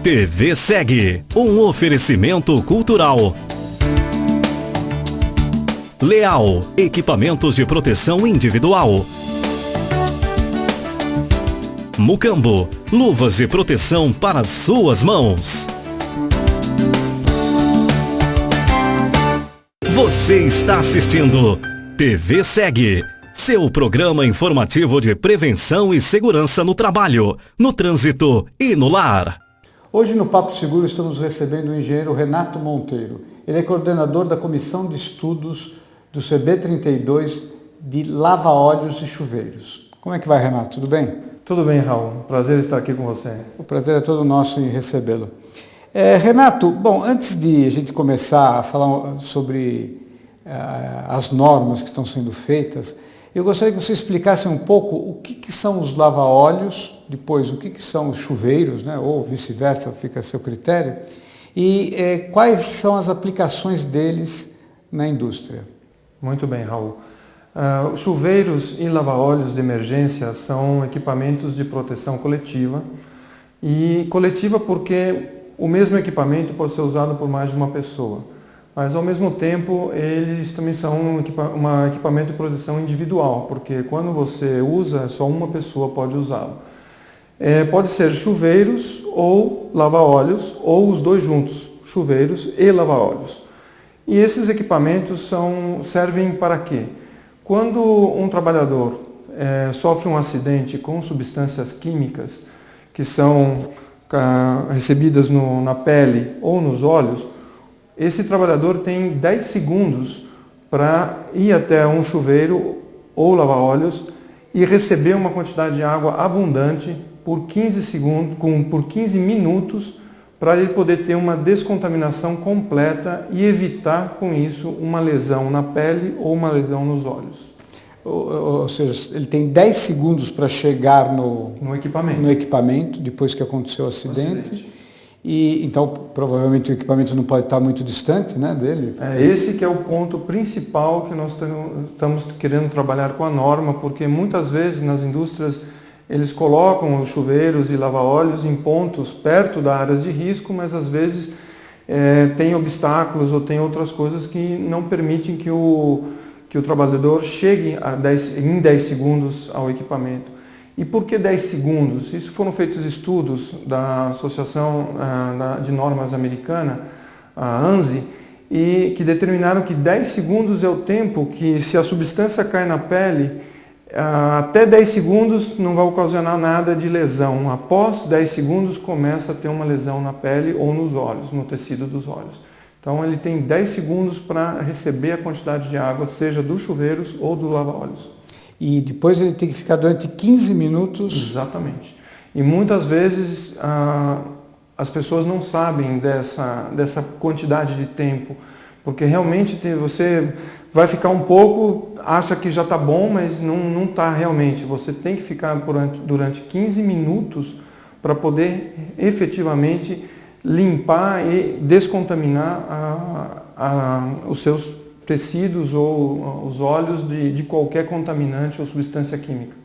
TV Segue, um oferecimento cultural. Leal, equipamentos de proteção individual. Mucambo, luvas de proteção para suas mãos. Você está assistindo TV Segue, seu programa informativo de prevenção e segurança no trabalho, no trânsito e no lar. Hoje no Papo Seguro estamos recebendo o engenheiro Renato Monteiro. Ele é coordenador da Comissão de Estudos do CB32 de lava-óleos e chuveiros. Como é que vai, Renato? Tudo bem? Tudo bem, Raul. Prazer estar aqui com você. O prazer é todo nosso em recebê-lo. Renato, bom, antes de a gente começar a falar sobre as normas que estão sendo feitas, eu gostaria que você explicasse um pouco o que são os lava-óleos, depois o que são os chuveiros, né, ou vice-versa, fica a seu critério, e quais são as aplicações deles na indústria. Muito bem, Raul. Os chuveiros e lava-óleos de emergência são equipamentos de proteção coletiva, e coletiva porque o mesmo equipamento pode ser usado por mais de uma pessoa, mas ao mesmo tempo eles também são um equipamento de proteção individual, porque quando você usa, só uma pessoa pode usá-lo. Pode ser chuveiros ou lava-óleos, ou os dois juntos, chuveiros e lava-óleos. E esses equipamentos servem para quê? Quando um trabalhador sofre um acidente com substâncias químicas que são recebidas na pele ou nos olhos, esse trabalhador tem 10 segundos para ir até um chuveiro ou lava-óleos e receber uma quantidade de água abundante por 15 minutos para ele poder ter uma descontaminação completa e evitar com isso uma lesão na pele ou uma lesão nos olhos. Ou seja, ele tem 10 segundos para chegar no equipamento depois que aconteceu o acidente. E então provavelmente o equipamento não pode estar muito distante, né, dele. Esse que é o ponto principal que nós estamos querendo trabalhar com a norma, porque muitas vezes nas indústrias eles colocam os chuveiros e lava-óleos em pontos perto das áreas de risco, mas às vezes tem obstáculos ou tem outras coisas que não permitem que o trabalhador chegue em 10 segundos ao equipamento. E por que 10 segundos? Isso foram feitos estudos da Associação de Normas Americana, a ANSI, e que determinaram que 10 segundos é o tempo que, se a substância cai na pele, até 10 segundos não vai ocasionar nada de lesão. Após 10 segundos começa a ter uma lesão na pele ou nos olhos, no tecido dos olhos. Então ele tem 10 segundos para receber a quantidade de água, seja dos chuveiros ou do lava-óleos. E depois ele tem que ficar durante 15 minutos. Exatamente. E muitas vezes as pessoas não sabem dessa quantidade de tempo, porque realmente você vai ficar um pouco, acha que já está bom, mas não está realmente. Você tem que ficar durante 15 minutos para poder efetivamente limpar e descontaminar os seus tecidos ou os óleos de qualquer contaminante ou substância química.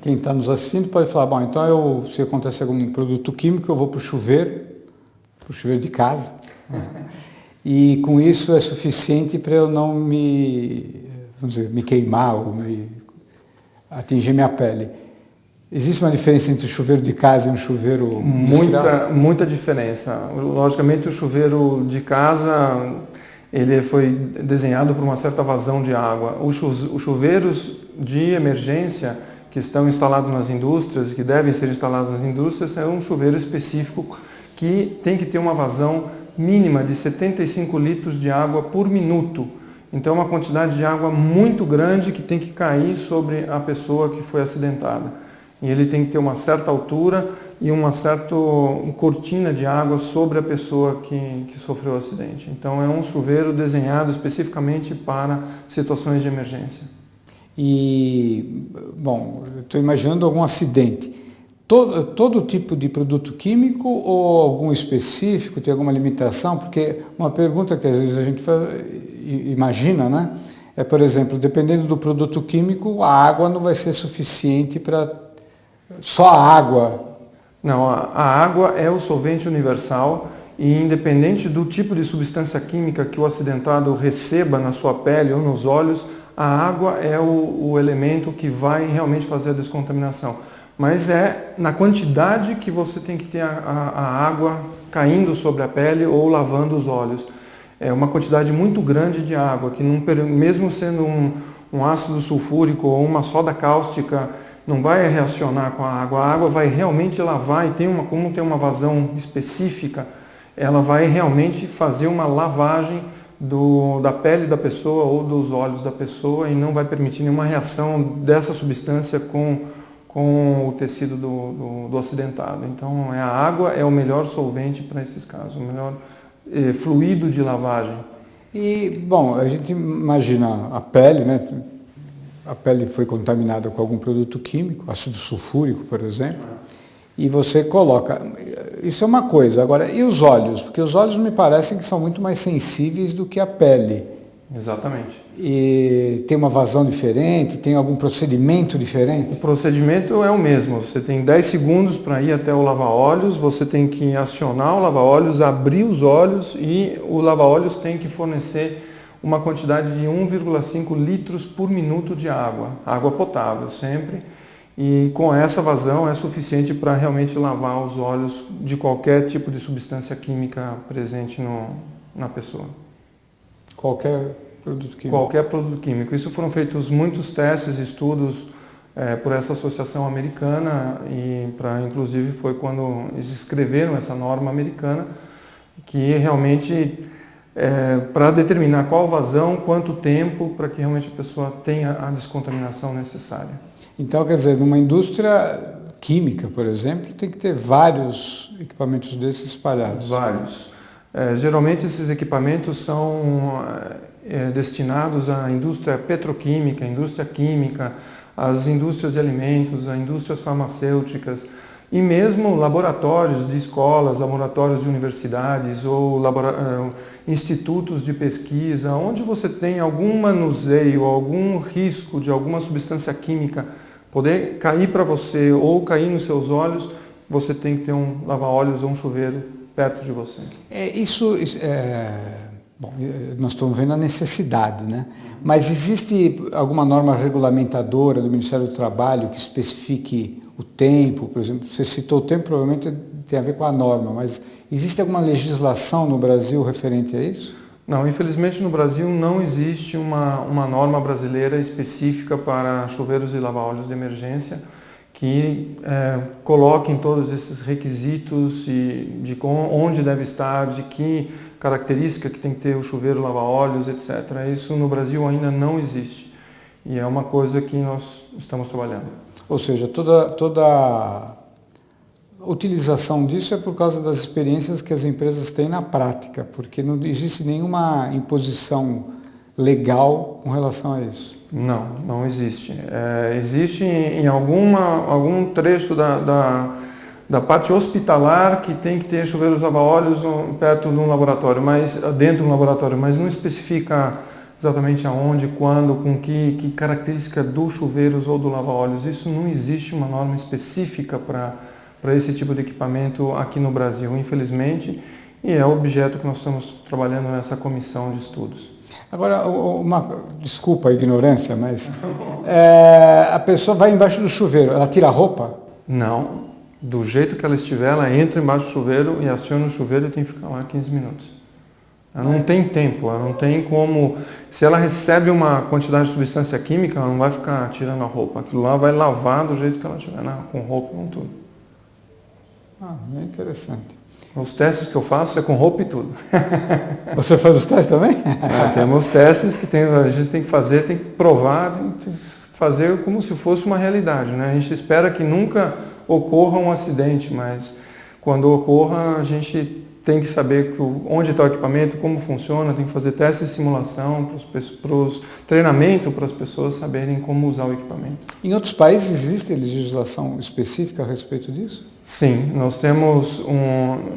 Quem está nos assistindo pode falar, então se acontecer algum produto químico, eu vou para o chuveiro de casa, e com isso é suficiente para eu não me queimar ou atingir minha pele. Existe uma diferença entre o chuveiro de casa e um chuveiro industrial? Muita diferença. Logicamente o chuveiro de casa ele foi desenhado por uma certa vazão de água. Os chuveiros de emergência que estão instalados nas indústrias, que devem ser instalados nas indústrias, é um chuveiro específico que tem que ter uma vazão mínima de 75 litros de água por minuto. Então é uma quantidade de água muito grande que tem que cair sobre a pessoa que foi acidentada. E ele tem que ter uma certa altura e uma certa cortina de água sobre a pessoa que sofreu o acidente. Então é um chuveiro desenhado especificamente para situações de emergência. E, estou imaginando algum acidente. Todo tipo de produto químico ou algum específico, tem alguma limitação? Porque uma pergunta que às vezes a gente imagina, né? Por exemplo, dependendo do produto químico, a água não vai ser suficiente para... Só a água Não, a água é o solvente universal e independente do tipo de substância química que o acidentado receba na sua pele ou nos olhos, a água é o elemento que vai realmente fazer a descontaminação. Mas é na quantidade que você tem que ter a água caindo sobre a pele ou lavando os olhos. É uma quantidade muito grande de água, que não, mesmo sendo um ácido sulfúrico ou uma soda cáustica, não vai reacionar com a água vai realmente lavar e como tem uma vazão específica, ela vai realmente fazer uma lavagem da pele da pessoa ou dos olhos da pessoa e não vai permitir nenhuma reação dessa substância com o tecido do acidentado. Então a água é o melhor solvente para esses casos, o melhor fluido de lavagem. E, bom, a gente imagina a pele, né? A pele foi contaminada com algum produto químico, ácido sulfúrico, por exemplo, e você coloca. Isso é uma coisa. Agora, e os olhos? Porque os olhos me parecem que são muito mais sensíveis do que a pele. Exatamente. E tem uma vazão diferente? Tem algum procedimento diferente? O procedimento é o mesmo. Você tem 10 segundos para ir até o lava-olhos, você tem que acionar o lava-olhos, abrir os olhos e o lava-olhos tem que fornecer uma quantidade de 1,5 litros por minuto de água potável sempre. E com essa vazão é suficiente para realmente lavar os olhos de qualquer tipo de substância química presente na pessoa. Qualquer produto químico? Qualquer produto químico. Isso foram feitos muitos testes, estudos por essa associação americana e inclusive foi quando eles escreveram essa norma americana que realmente para determinar qual vazão, quanto tempo, para que realmente a pessoa tenha a descontaminação necessária. Então, quer dizer, numa indústria química, por exemplo, tem que ter vários equipamentos desses espalhados. Vários. Geralmente esses equipamentos são destinados à indústria petroquímica, à indústria química, às indústrias de alimentos, às indústrias farmacêuticas e mesmo laboratórios de escolas, laboratórios de universidades ou institutos de pesquisa, onde você tem algum manuseio, algum risco de alguma substância química poder cair para você ou cair nos seus olhos, você tem que ter um lava-olhos ou um chuveiro perto de você. Bom, nós estamos vendo a necessidade, né? Mas existe alguma norma regulamentadora do Ministério do Trabalho que especifique o tempo, por exemplo? Você citou o tempo, provavelmente tem a ver com a norma, mas existe alguma legislação no Brasil referente a isso? Não, infelizmente no Brasil não existe uma norma brasileira específica para chuveiros e lava-olhos de emergência que coloquem todos esses requisitos de onde deve estar, de que característica que tem que ter o chuveiro, lava-olhos, etc. Isso no Brasil ainda não existe e é uma coisa que nós estamos trabalhando. Ou seja, toda a utilização disso é por causa das experiências que as empresas têm na prática, porque não existe nenhuma imposição legal com relação a isso. Não existe. Existe em algum trecho da parte hospitalar que tem que ter chuveiros lava-olhos perto de um laboratório, dentro de um laboratório, mas não especifica exatamente aonde, quando, com que característica dos chuveiros ou do lava-olhos. Isso não existe uma norma específica para esse tipo de equipamento aqui no Brasil, infelizmente, e é o objeto que nós estamos trabalhando nessa comissão de estudos. Agora, desculpa a ignorância, mas a pessoa vai embaixo do chuveiro, ela tira a roupa? Não. Do jeito que ela estiver, ela entra embaixo do chuveiro e aciona o chuveiro e tem que ficar lá 15 minutos. Ela não tem tempo, ela não tem como... Se ela recebe uma quantidade de substância química, ela não vai ficar tirando a roupa. Aquilo lá vai lavar do jeito que ela estiver, com roupa, com tudo. É interessante. Os testes que eu faço é com roupa e tudo. Você faz os testes também? Temos testes que a gente tem que fazer, tem que provar, tem que fazer como se fosse uma realidade, né? A gente espera que nunca ocorra um acidente, mas quando ocorra a gente tem que saber onde está o equipamento, como funciona, tem que fazer testes de simulação, treinamento para as pessoas saberem como usar o equipamento. Em outros países existe legislação específica a respeito disso? Sim, nós temos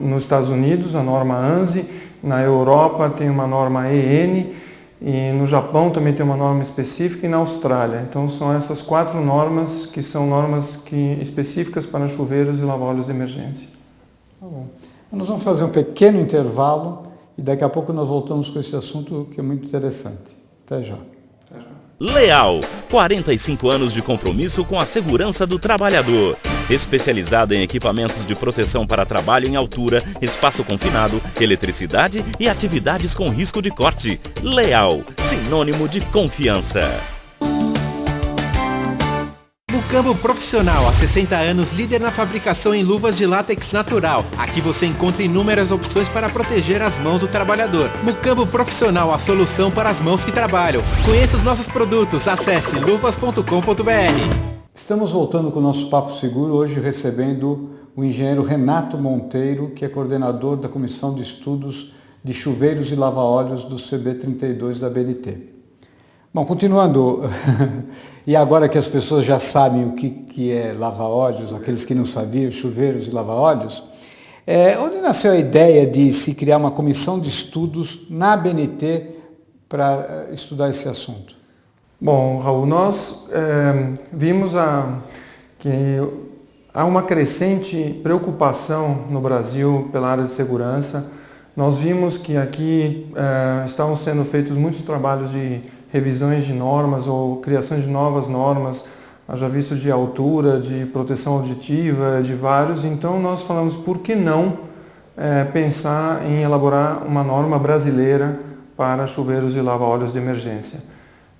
nos Estados Unidos a norma ANSI, na Europa tem uma norma EN E no Japão também tem uma norma específica e na Austrália. Então são essas 4 normas que são normas específicas para chuveiros e lava-óleos de emergência. Tá bom. Nós vamos fazer um pequeno intervalo e daqui a pouco nós voltamos com esse assunto que é muito interessante. Até já. Leal, 45 anos de compromisso com a segurança do trabalhador. Especializada em equipamentos de proteção para trabalho em altura, espaço confinado, eletricidade e atividades com risco de corte. Leal, sinônimo de confiança. Mucambo Profissional, há 60 anos, líder na fabricação em luvas de látex natural. Aqui você encontra inúmeras opções para proteger as mãos do trabalhador. Mucambo Profissional, a solução para as mãos que trabalham. Conheça os nossos produtos, acesse luvas.com.br. Estamos voltando com o nosso Papo Seguro, hoje recebendo o engenheiro Renato Monteiro, que é coordenador da Comissão de Estudos de Chuveiros e Lava-Óleos do CB32 da BNT. Bom, continuando, e agora que as pessoas já sabem o que é lava-óleos, aqueles que não sabiam, chuveiros e lava-óleos, onde nasceu a ideia de se criar uma comissão de estudos na BNT para estudar esse assunto? Bom, Raul, nós vimos que há uma crescente preocupação no Brasil pela área de segurança. Nós vimos que aqui estavam sendo feitos muitos trabalhos de revisões de normas ou criação de novas normas, já visto de altura, de proteção auditiva, de vários. Então nós falamos, por que não pensar em elaborar uma norma brasileira para chuveiros e lava-óleos de emergência?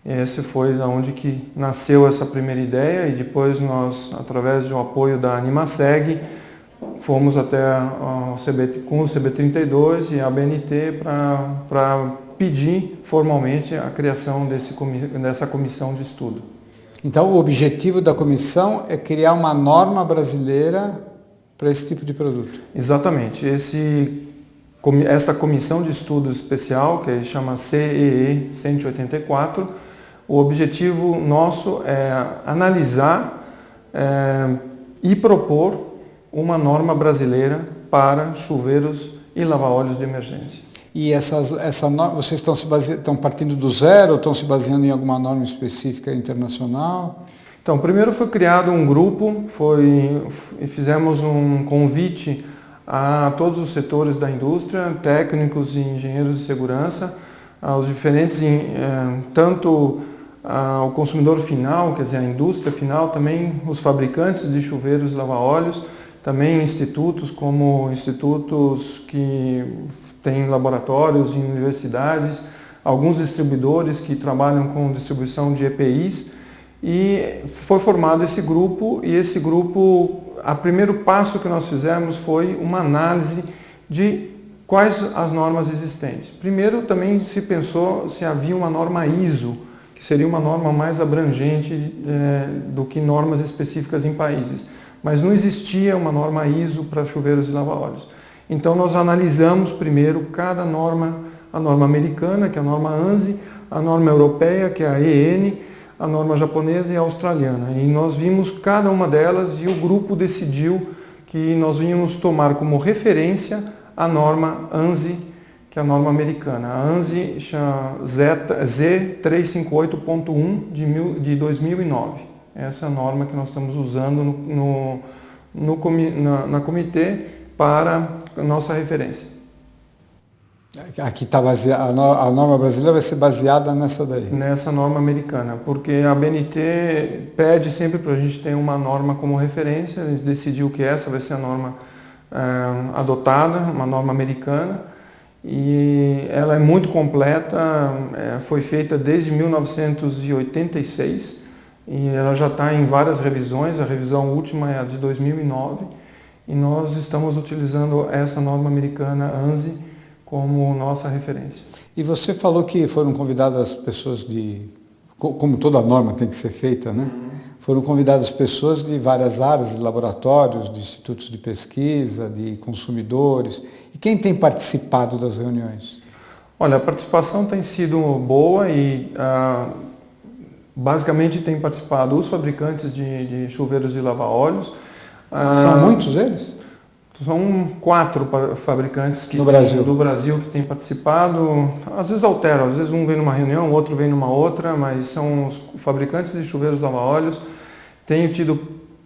Esse foi onde que nasceu essa primeira ideia e depois nós, através de um apoio da Animaseg, fomos até com o CB32 e a BNT para pedir formalmente a criação dessa comissão de estudo. Então o objetivo da comissão é criar uma norma brasileira para esse tipo de produto? Exatamente. Essa comissão de estudo especial, que chama CEE 184, o objetivo nosso é analisar e propor uma norma brasileira para chuveiros e lava-óleos de emergência. E vocês estão partindo do zero ou estão se baseando em alguma norma específica internacional? Então, primeiro foi criado um grupo, e fizemos um convite a todos os setores da indústria, técnicos e engenheiros de segurança, aos diferentes, tanto ao consumidor final, quer dizer, a indústria final, também os fabricantes de chuveiros e lava-óleos, também institutos como institutos que têm laboratórios em universidades, alguns distribuidores que trabalham com distribuição de EPIs, e foi formado esse grupo, e esse grupo, o primeiro passo que nós fizemos foi uma análise de quais as normas existentes. Primeiro também se pensou se havia uma norma ISO, que seria uma norma mais abrangente do que normas específicas em países. Mas não existia uma norma ISO para chuveiros e lava-óleos. Então nós analisamos primeiro cada norma, a norma americana, que é a norma ANSI, a norma europeia, que é a EN, a norma japonesa e a australiana. E nós vimos cada uma delas e o grupo decidiu que nós íamos tomar como referência a norma ANSI, que é a norma americana. A ANSI Z358.1 de 2009. Essa é a norma que nós estamos usando na comitê para a nossa referência. Aqui está baseada, a norma brasileira vai ser baseada nessa daí? Nessa norma americana, porque a BNT pede sempre para a gente ter uma norma como referência, a gente decidiu que essa vai ser a norma adotada, uma norma americana, e ela é muito completa, foi feita desde 1986, e ela já está em várias revisões, a revisão última é a de 2009, e nós estamos utilizando essa norma americana ANSI como nossa referência. E você falou que foram convidadas pessoas como toda norma tem que ser feita, né? Foram convidadas pessoas de várias áreas, de laboratórios, de institutos de pesquisa, de consumidores. E quem tem participado das reuniões? Olha, a participação tem sido boa e basicamente tem participado os fabricantes de chuveiros e lava-óleos. São muitos eles? São 4 fabricantes no Brasil. do Brasil que têm participado. Às vezes alteram, às vezes um vem numa reunião, outro vem numa outra, mas são os fabricantes de chuveiros lava-óleos. Tenho tido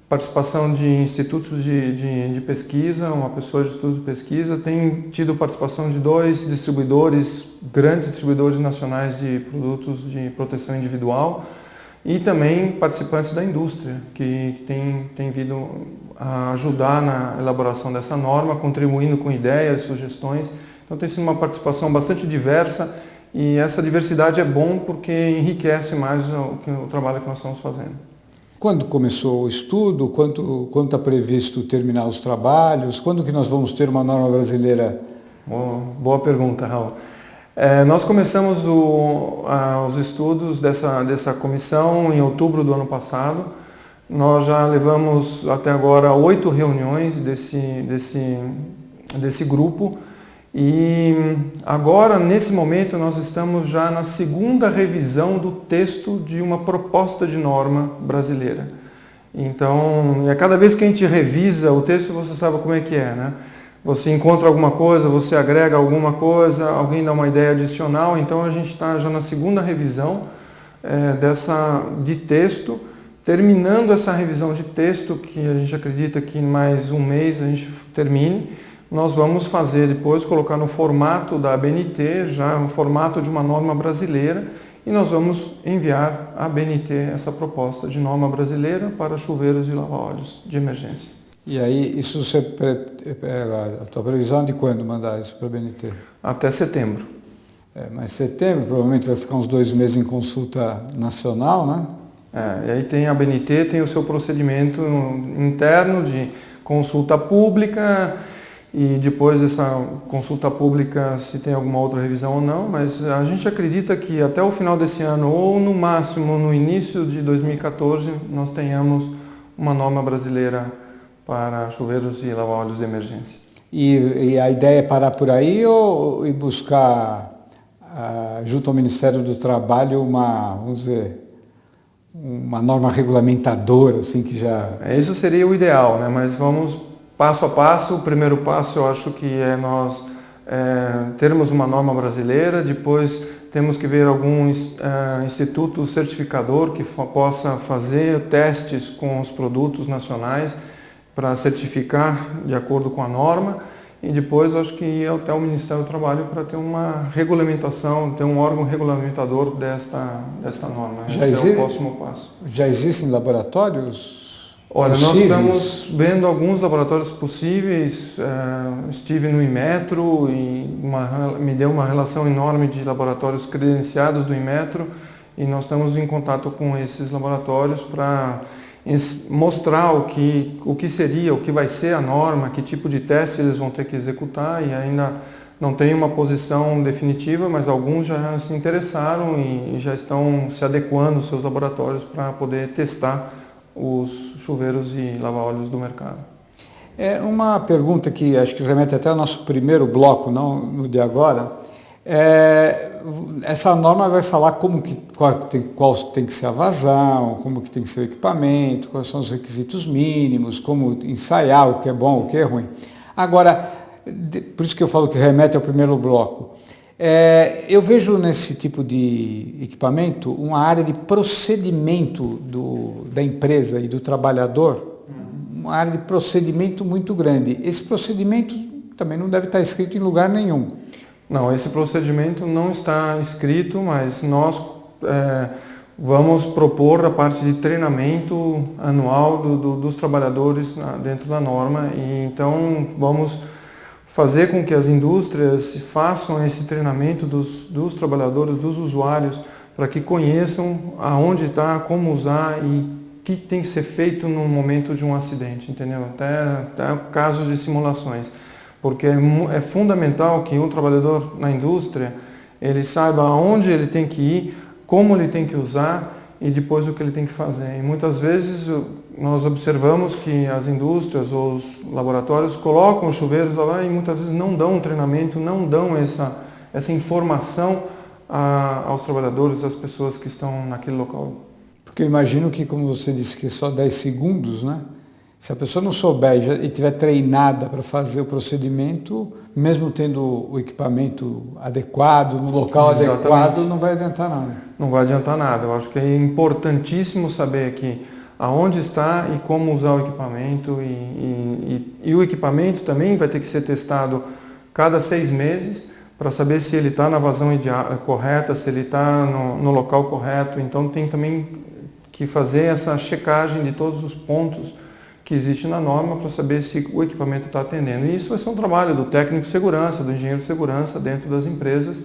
participação de institutos de pesquisa, uma pessoa de estudo de pesquisa. Tenho tido participação de 2 distribuidores, grandes distribuidores nacionais de produtos de proteção individual. E também participantes da indústria, que têm vindo a ajudar na elaboração dessa norma, contribuindo com ideias, sugestões. Então tem sido uma participação bastante diversa e essa diversidade é bom porque enriquece mais o trabalho que nós estamos fazendo. Quando começou o estudo? Quando está previsto terminar os trabalhos? Quando que nós vamos ter uma norma brasileira? Boa pergunta, Raul. Nós começamos os estudos dessa comissão em outubro do ano passado. Nós já levamos até agora 8 reuniões desse grupo e agora, nesse momento, nós estamos já na 2ª revisão do texto de uma proposta de norma brasileira. Então, cada vez que a gente revisa o texto, você sabe como é que é, né? Você encontra alguma coisa, você agrega alguma coisa, alguém dá uma ideia adicional, então a gente está já na 2ª revisão de texto, terminando essa revisão de texto, que a gente acredita que em mais um mês a gente termine, nós vamos fazer depois, colocar no formato da ABNT, já no formato de uma norma brasileira, e nós vamos enviar à ABNT essa proposta de norma brasileira para chuveiros e lava-óleos de emergência. E aí, a tua previsão de quando mandar isso para a BNT? Até setembro. Mas setembro provavelmente vai ficar uns 2 meses em consulta nacional, né? E aí tem a BNT, tem o seu procedimento interno de consulta pública e depois dessa consulta pública se tem alguma outra revisão ou não, mas a gente acredita que até o final desse ano ou no máximo no início de 2014 nós tenhamos uma norma brasileira para chuveiros e lava-óleos de emergência. E a ideia é parar por aí ou ir buscar, junto ao Ministério do Trabalho, vamos dizer, uma norma regulamentadora, assim, que já... Isso seria o ideal, né? Mas vamos passo a passo. O primeiro passo eu acho que é nós termos uma norma brasileira, depois temos que ver algum instituto certificador que possa fazer testes com os produtos nacionais, para certificar de acordo com a norma e depois acho que ir até o Ministério do Trabalho para ter uma regulamentação, ter um órgão regulamentador desta norma. É o próximo passo. Já existem laboratórios Olha, possíveis? Nós estamos vendo alguns laboratórios possíveis. Estive no Inmetro e me deu uma relação enorme de laboratórios credenciados do Inmetro e nós estamos em contato com esses laboratórios para mostrar o que seria, o que vai ser a norma, que tipo de teste eles vão ter que executar e ainda não tem uma posição definitiva, mas alguns já se interessaram e já estão se adequando aos seus laboratórios para poder testar os chuveiros e lava-óleos do mercado. É uma pergunta que acho que remete até ao nosso primeiro bloco, não no de agora. Essa norma vai falar qual tem que ser a vazão, como que tem que ser o equipamento, quais são os requisitos mínimos, como ensaiar o que é bom, o que é ruim. Agora, por isso que eu falo que remete ao primeiro bloco, eu vejo nesse tipo de equipamento uma área de procedimento da empresa e do trabalhador, uma área de procedimento muito grande. Esse procedimento também não deve estar escrito em lugar nenhum. Não, esse procedimento não está escrito, mas nós vamos propor a parte de treinamento anual dos trabalhadores dentro da norma e então vamos fazer com que as indústrias façam esse treinamento dos trabalhadores, dos usuários, para que conheçam aonde está, como usar e o que tem que ser feito no momento de um acidente, entendeu? Até casos de simulações. Porque é fundamental que um trabalhador na indústria, ele saiba aonde ele tem que ir, como ele tem que usar e depois o que ele tem que fazer. E muitas vezes nós observamos que as indústrias ou os laboratórios colocam os chuveiros lá e muitas vezes não dão um treinamento, não dão essa informação aos trabalhadores, às pessoas que estão naquele local. Porque eu imagino que, como você disse, que é só 10 segundos, né? Se a pessoa não souber e estiver treinada para fazer o procedimento, mesmo tendo o equipamento adequado, no local adequado, não vai adiantar nada. Não vai adiantar nada. Eu acho que é importantíssimo saber aqui aonde está e como usar o equipamento. E o equipamento também vai ter que ser testado cada 6 meses para saber se ele está na vazão correta, se ele está no local correto. Então tem também que fazer essa checagem de todos os pontos que existe na norma para saber se o equipamento está atendendo. E isso vai ser um trabalho do técnico de segurança, do engenheiro de segurança dentro das empresas,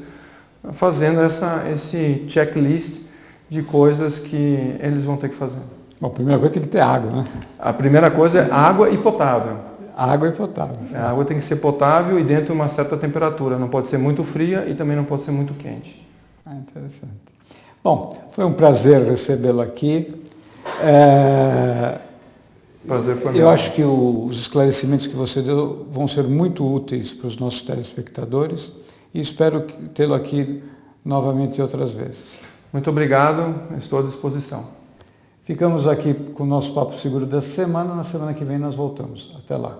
fazendo esse checklist de coisas que eles vão ter que fazer. Bom, a primeira coisa tem que ter água, né? A primeira coisa é água e potável. Água e potável. A água tem que ser potável e dentro de uma certa temperatura. Não pode ser muito fria e também não pode ser muito quente. Interessante. Bom, foi um prazer recebê-lo aqui. Prazer foi meu. Eu acho que os esclarecimentos que você deu vão ser muito úteis para os nossos telespectadores e espero tê-lo aqui novamente outras vezes. Muito obrigado, estou à disposição. Ficamos aqui com o nosso Papo Seguro dessa semana. Na semana que vem nós voltamos. Até lá.